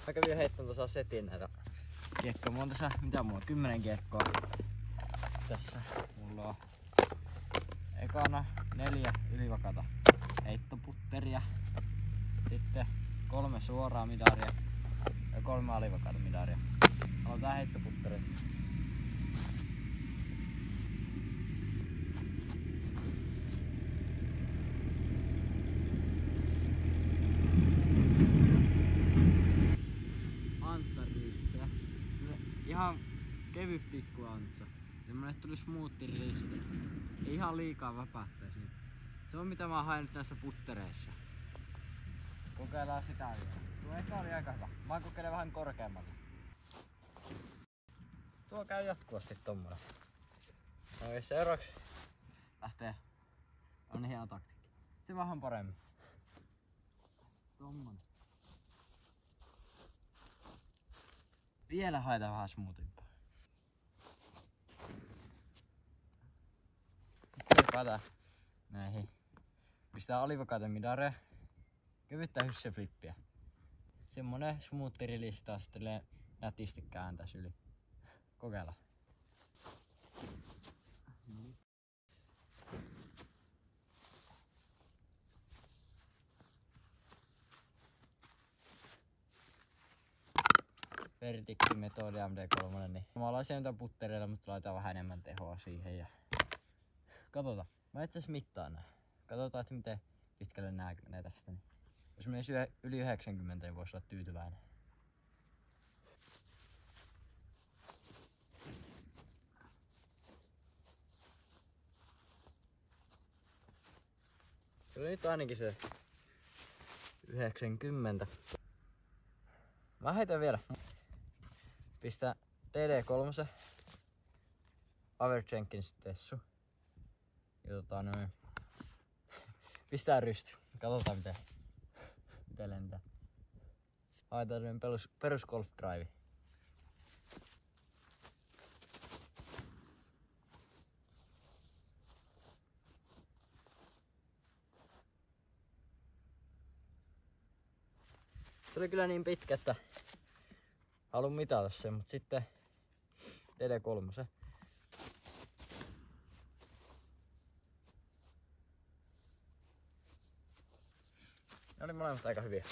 Mä kävin heittämään tuossa setin näitä kiekkoja. Mulla on tässä, mitä mulla on, 10 kiekkoa. Tässä mulla on ekana 4 ylivakata heittoputteria. Sitten 3 suoraa midaria ja 3 alivakata midaria. Aloitetaan heittoputtereista. Antsa-ryyssä. Ihan kevyt pikku antsa. Semmonen tuli smoothie release. Ei ihan liikaa väpähtäisi. Se on mitä mä oon haenut näissä puttereissa. Kokeillaan sitä vielä. Tuo eka oli aika hyvä. Mä kokeilen vähän korkeammalle. Tuo käy jatkuvasti tommonen. No seuraavaksi lähtee. On hieno taktiikki. Se vähän paremmin. Tommonen. Vielä haetaan vähän smoothimpaa. Hypätään näihin. Pistää alivakaten midareja. Kevyttä hysseflippiä. Semmonen smoothie release taas nätisti kääntäis yli. Kokeillaan. Verdicti-metodi MD3, niin mä laisin niitä puttereilla, mutta laitan vähän enemmän tehoa siihen ja katsotaan. Mä itse asiassa mittaan nää. Katsotaan, että miten pitkälle nää menee tästä. Niin jos menisi yli 90, niin voisi olla tyytyväinen. Se oli nyt ainakin se 90. Mä heitän vielä. Pistää DD3, Aver Jenkins Tessu. Ja noin. Pistää rysty. Katsotaan miten lentää. Haetaan perus golf drive. Se oli kyllä niin pitkä, että haluan mitata sen, mutta sitten DD3. Ne oli molemmat aika hyviä.